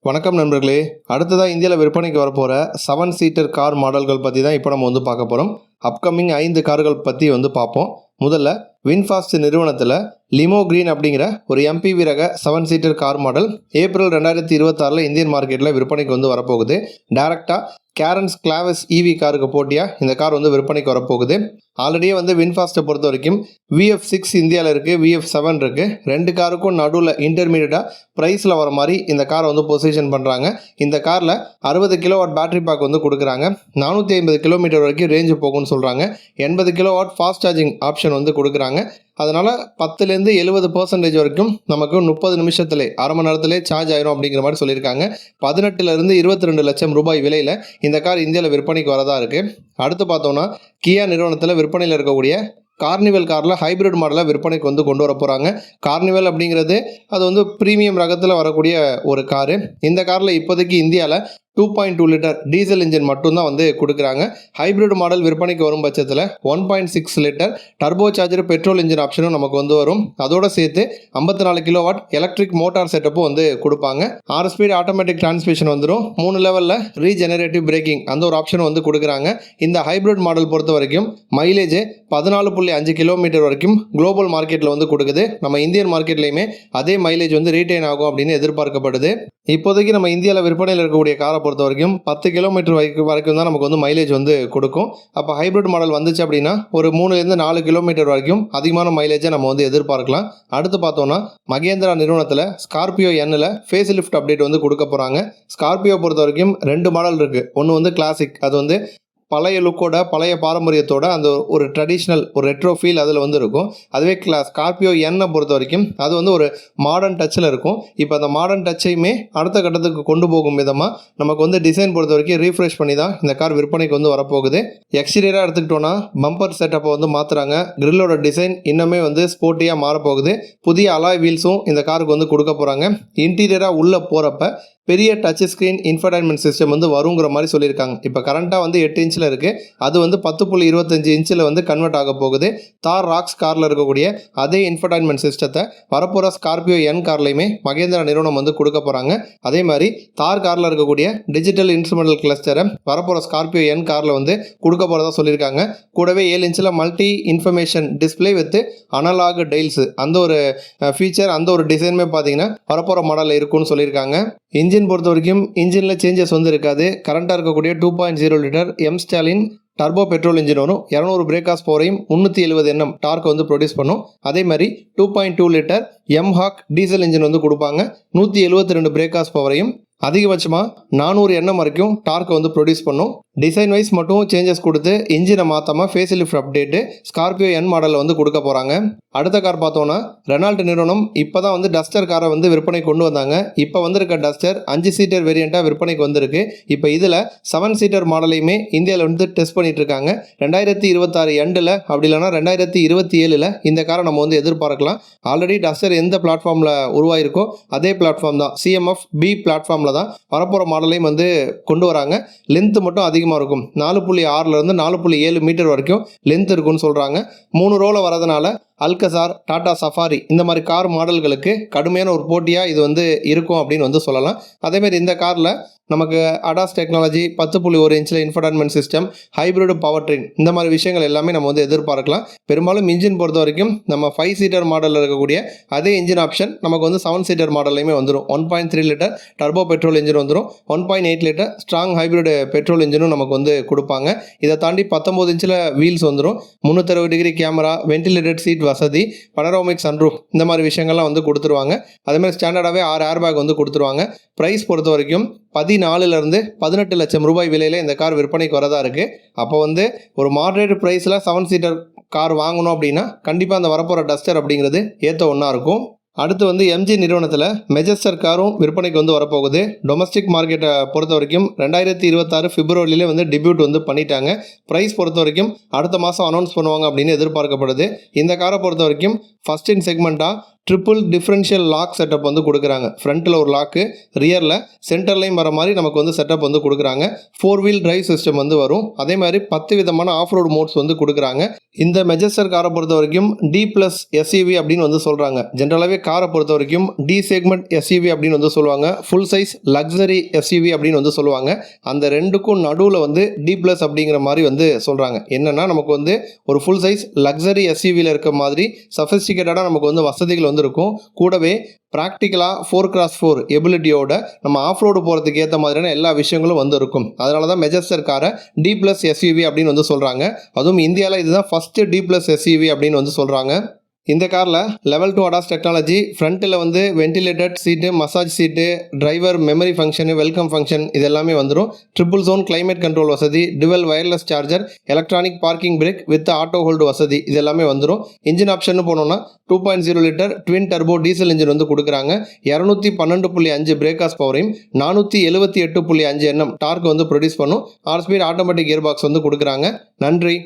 வணக்கம் நண்பர்களே. அடுத்ததாக இந்தியாவில் விற்பனைக்கு வரப்போகிற 7 சீட்டர் கார் மாடல்கள் பற்றி தான் இப்போ நம்ம பார்க்க போகிறோம். அப்கமிங் 5 கார்கள் பற்றி பார்ப்போம். முதல்ல வின்ஃபாஸ்ட் நிறுவனத்தில் லிமோ கிரீன் அப்படிங்கிற ஒரு MPV ரக 7 seater car model April 2026 Indian மார்க்கெட்டில் விற்பனைக்கு வரப்போகுது. டேரெக்டாக கேரன்ஸ் கிளாவஸ் EV காருக்கு போட்டியாக இந்த கார் விற்பனைக்கு வரப்போகுது. ஆல்ரெடியே வின்ஃபாஸ்ட்டை பொறுத்த வரைக்கும் VF6 இந்தியாவில் இருக்குது, VF7 இருக்குது. ரெண்டு காருக்கும் நடுவில் இன்டர்மீடியட்டாக ப்ரைஸில் வர மாதிரி இந்த காரை பொசிஷன் பண்ணுறாங்க. இந்த காரில் 60 கிலோவாட் பேட்டரி பேக் கொடுக்குறாங்க. 450 கிலோமீட்டர் வரைக்கும் ரேஞ்சு போகும்னு சொல்கிறாங்க. 80 கிலோவாட் ஃபாஸ்ட் சார்ஜிங் ஆப்ஷன் கொடுக்குறாங்க. அதனால் 10லேருந்து 70% வரைக்கும் நமக்கு 30 நிமிஷத்துலே அரை மணி நேரத்திலே சார்ஜ் ஆயிரும் அப்படிங்கிற மாதிரி சொல்லியிருக்காங்க. 18லேருந்து 22 லட்சம் ரூபாய் விலையில் இந்த கார் இந்தியாவில் விற்பனைக்கு வரதா இருக்குது. அடுத்து பார்த்தோன்னா கியா நிறுவனத்தில் விற்பனையில் இருக்கக்கூடிய கார்னிவல் காரில் ஹைப்ரிட் மாடலை விற்பனைக்கு கொண்டு வர போகிறாங்க. கார்னிவல் அப்படிங்கிறது அது ப்ரீமியம் ரகத்தில் வரக்கூடிய ஒரு காரு. இந்த காரில் இப்போதைக்கு இந்தியாவில் 2.2 லிட்டர் டீசல் இன்ஜின் மட்டும்தான் கொடுக்குறாங்க. ஹைப்ரிட் மாடல் விற்பனைக்கு வரும் பட்சத்தில் 1.6 litre turbo charger petrol engine ஆப்ஷனும் நமக்கு வரும். அதோடு சேர்த்து 54 கிலோவாட் எலக்ட்ரிக் மோட்டார் செட்டப்பும் கொடுப்பாங்க. 6 ஸ்பீட் ஆட்டோமேட்டிக் டிரான்ஸ்மிஷன் வந்துடும். 3 லெவலில் ரீஜெனரேட்டிவ் பிரேக்கிங் அந்த ஒரு ஆப்ஷனும் கொடுக்குறாங்க. இந்த ஹைப்ரிட் மாடல் பொறுத்த வரைக்கும் மைலேஜ் 14.5 கிலோமீட்டர் வரைக்கும் குளோபல் மார்க்கெட்டில் கொடுக்குது. நம்ம இந்தியன் மார்க்கெட்லேயுமே அதே மைலேஜ் ரீட்டைன் ஆகும் அப்படின்னு எதிர்பார்க்கப்படுது. இப்போதைக்கு நம்ம இந்தியாவில் விற்பனையில் இருக்கக்கூடிய காரை பொறுத்த வரைக்கும் 10 கிலோமீட்டர் வரைக்கும் தான் நமக்கு மைலேஜ் கொடுக்கும். அப்போ ஹைப்ரிட் மாடல் வந்துச்சு அப்படின்னா ஒரு 3லேருந்து 4 கிலோமீட்டர் வரைக்கும் அதிகமான மைலேஜை நம்ம எதிர்பார்க்கலாம். அடுத்து பார்த்தோன்னா மகேந்திரா நிறுவனத்தில் ஸ்கார்பியோ Nல ஃபேஸ் லிஃப்ட் அப்டேட் கொடுக்க போகிறாங்க. ஸ்கார்பியோ பொறுத்த வரைக்கும் 2 மாடல் இருக்குது. ஒன்று கிளாசிக், அது பழைய லுக்கோட பழைய பாரம்பரியத்தோட அந்த ஒரு ட்ரெடிஷ்னல் ஒரு ரெட்ரோ ஃபீல் அதில் இருக்கும். அதுவே ஸ்கார்பியோ Nனை பொறுத்த வரைக்கும் அது ஒரு மாடர்ன் டச்சில் இருக்கும். இப்போ அந்த மாடர்ன் டச்சையுமே அடுத்த கட்டத்துக்கு கொண்டு போகும் விதமாக நமக்கு டிசைன் பொறுத்த வரைக்கும் ரீஃப்ரெஷ் பண்ணி தான் இந்த கார் விற்பனைக்கு வரப்போகுது. எக்ஸ்டீரியராக எடுத்துக்கிட்டோன்னா பம்பர் செட்டப்பை மாற்றுறாங்க. கிரில்லோட டிசைன் இன்னுமே ஸ்போர்ட்டியாக மாறப்போகுது. புதிய அலாய் வீல்ஸும் இந்த காருக்கு கொடுக்க போகிறாங்க. இன்டீரியராக உள்ளே போகிறப்ப பெரிய டச் ஸ்க்ரீன் இன்ஃபர்டைன்மெண்ட் சிஸ்டம் வருங்கிற மாதிரி சொல்லியிருக்காங்க. இப்போ கரண்ட்டாக 8 இன்ச்சில் இருக்குது. அது 10.25 இன்ச்சில் கன்வெர்ட் ஆக போகுது. தார் ராக்ஸ் காரில் இருக்கக்கூடிய அதே இன்ஃபர்டைன்மெண்ட் சிஸ்டத்தை வரப்போகிற ஸ்கார்பியோ N கார்லையுமே மகேந்திரா நிறுவனம் கொடுக்க போகிறாங்க. அதே மாதிரி தார் காரில் இருக்கக்கூடிய டிஜிட்டல் இன்ஸ்ட்ருமெண்டல் கிளஸ்டரை வரப்போகிற ஸ்கார்பியோ N காரில் கொடுக்க போகிறதா சொல்லியிருக்காங்க. கூடவே 7 இன்ச்சில் multi information display with analog dials அந்த ஒரு ஃபீச்சர் அந்த ஒரு டிசைனுமே பார்த்தீங்கன்னா வரப்போகிற மாடலில் இருக்குன்னு சொல்லியிருக்காங்க. இன்ஜின் பொறுத்த வரைக்கும் இன்ஜினில் சேஞ்சஸ் இருக்காது. கரண்ட்டாக இருக்கக்கூடிய 2.0 litre M-Stallion turbo petrol engine வரும். 200 பிரேக் ஹார்ஸ் பவரையும் 370 Nm டார்க் ப்ரொடியூஸ் பண்ணும். அதே மாதிரி 2.2 லிட்டர் M-Hawk டீசல் இன்ஜின் கொடுப்பாங்க. 172 பிரேக் ஹார்ஸ் பவரையும் அதிகபட்சமாக 400 Nm வரைக்கும் டார்க் ப்ரொடியூஸ் பண்ணும். டிசைன் வைஸ் மட்டும் சேஞ்சஸ் கொடுத்து இன்ஜினை மாற்றாமல் face lift update Scorpio N மாடலில் கொடுக்க போகிறாங்க. அடுத்த கார் பார்த்தோன்னா ரெனால்ட் நிறுவனம் இப்போ தான் டஸ்டர் காரை விற்பனை கொண்டு வந்தாங்க. இப்போ இருக்க டஸ்டர் 5 சீட்டர் வேரியண்ட்டாக விற்பனைக்கு வந்திருக்கு. இப்போ இதில் 7 சீட்டர் மாடலையுமே இந்தியாவில் டெஸ்ட் பண்ணிட்டு இருக்காங்க. 2026 எண்டில் அப்படி இல்லைனா 2027 இந்த காரை நம்ம எதிர்பார்க்கலாம். ஆல்ரெடி டஸ்டர் எந்த பிளாட்ஃபார்மில் உருவாயிருக்கோ அதே பிளாட்ஃபார்ம் தான் CMF B பிளாட்ஃபார்மில் தான் வரப்போகிற மாடலையும் கொண்டு வராங்க. லென்த்து மட்டும் அதிகமாக இருக்கும். 4.6லேருந்து 4.7 மீட்டர் வரைக்கும் லென்த் இருக்குன்னு சொல்கிறாங்க. 3 ரோவில் வரதுனால அல்கசார், டாடா சஃபாரி இந்த மாதிரி கார் மாடல்களுக்கு கடுமையான ஒரு போட்டியாக இது இருக்கும் அப்படின்னு சொல்லலாம். அதேமாரி இந்த காரில் நமக்கு அடாஸ் டெக்னாலஜி 10.1 இன்ச்சில் infotainment system, hybrid power train இந்த மாதிரி விஷயங்கள் எல்லாமே நம்ம எதிர்பார்க்கலாம். பெரும்பாலும் இன்ஜின் பொறுத்த வரைக்கும் நம்ம 5 சீட்டர் மாடலில் இருக்கக்கூடிய அதே இன்ஜின் ஆப்ஷன் நமக்கு 7 சீட்டர் மாடல்லையுமே வந்துடும். 1.3 லிட்டர் டர்போ பெட்ரோல் இன்ஜின் வந்துடும். 1.8 லிட்டர் ஸ்ட்ராங் ஹைப்ரிட் பெட்ரோல் இன்ஜினும் நமக்கு கொடுப்பாங்க. இதை தாண்டி 19 இன்ச்சில் வீல்ஸ் வந்துடும். 360 டிகிரி கேமரா, வென்டிலேட்டட் சீட் வசதி, பனரோமிக் சன்ரூஃப் இந்த மாதிரி விஷயங்கள்லாம் கொடுத்துருவாங்க. அதேமாதிரி ஸ்டாண்டர்டாகவே 6 ஏர் பேக் கொடுத்துருவாங்க. ப்ரைஸ் பொறுத்த வரைக்கும் 14லேருந்து 18 லட்சம் ரூபாய் விலையில் இந்த கார் விற்பனைக்கு வரதா இருக்குது. அப்போ ஒரு மாடரேட் ப்ரைஸில் 7 சீட்டர் கார் வாங்கணும் அப்படின்னா கண்டிப்பாக அந்த வரப்போகிற டஸ்டர் அப்படிங்கிறது ஏற்ற ஒன்றா இருக்கும். அடுத்து MG நிறுவனத்தில் மெஜஸ்டர் காரும் விற்பனைக்கு வரப்போகுது. டொமஸ்டிக் மார்க்கெட்டை பொறுத்த வரைக்கும் 2026 பிப்ரவரியிலே டிபியூட் பண்ணிட்டாங்க. ப்ரைஸ் பொறுத்த வரைக்கும் அடுத்த மாதம் அனௌன்ஸ் பண்ணுவாங்க அப்படின்னு எதிர்பார்க்கப்படுது. இந்த காரை பொறுத்த வரைக்கும் ஃபஸ்ட் இன் செக்மெண்ட்டாக ட்ரிபிள் டிஃப்ரென்ஷியல் லாக் செட்டப் வந்து கொடுக்குறாங்க. ஃப்ரண்ட்டில் ஒரு லாக்கு, ரியரில் சென்டர்லையும் வர மாதிரி நமக்கு வந்து செட்டப் வந்து கொடுக்குறாங்க. 4 வீல் டிரைவ் சிஸ்டம் வந்து வரும். அதே மாதிரி 10 விதமான ஆஃப் ரோடு மோட்ஸ் வந்து கொடுக்குறாங்க. இந்த மெஜஸ்டர் காரை பொறுத்த வரைக்கும் D+ SUV அப்படின்னு வந்து சொல்கிறாங்க. ஜென்ரலாகவே காரை பொறுத்த வரைக்கும் D செக்மெண்ட் SUV அப்படின்னு வந்து சொல்லுவாங்க. ஃபுல் சைஸ் லக்ஸரி SUV அப்படின்னு வந்து சொல்லுவாங்க. அந்த ரெண்டுக்கும் நடுவில் வந்து D+ அப்படிங்கிற மாதிரி வந்து சொல்கிறாங்க. என்னென்னா நமக்கு வந்து ஒரு ஃபுல் சைஸ் லக்ஸரி SUVயில் இருக்க மாதிரி சஃபிஸ்டிகேட்டடாக நமக்கு வந்து வசதிகள் வந்து இருக்கும். கூடவே ப்ராக்டிக்கலாக 4x4 எபிலிட்டியோட நம்ம ஆஃப் ரோடு போகிறதுக்கு ஏற்ற மாதிரியான எல்லா விஷயங்களும் வந்து இருக்கும். அதனால தான் மெஜஸ்டர் காரை D+ SUV அப்படின்னு வந்து சொல்கிறாங்க. அதுவும் இந்தியாவில் இதுதான் ஃபஸ்ட்டு D+ SUV அப்படின்னு வந்து சொல்கிறாங்க. இந்த காரில் லெவல் 2 ADAS டெக்னாலஜி, ஃப்ரண்ட்டில் வந்து ventilated seat, massage seat, driver memory function, welcome function இது எல்லாமே வந்துடும். ட்ரிபிள் ஜோன் கிளைமேட் கண்ட்ரோல் வசதி, dual wireless charger, electronic parking brake with auto hold வசதி இது எல்லாமே வந்துடும். இன்ஜின் ஆப்ஷன் போனோம்னா 2.0 litre twin turbo diesel engine வந்து கொடுக்குறாங்க. 212.5 பிரேக்காஸ் பவரையும் 478.5 Nm டார்க் வந்து ப்ரொடியூஸ் பண்ணும். 6 ஸ்பீட் ஆட்டோமேட்டிக் கியர் பாக்ஸ் வந்து கொடுக்குறாங்க. நன்றி.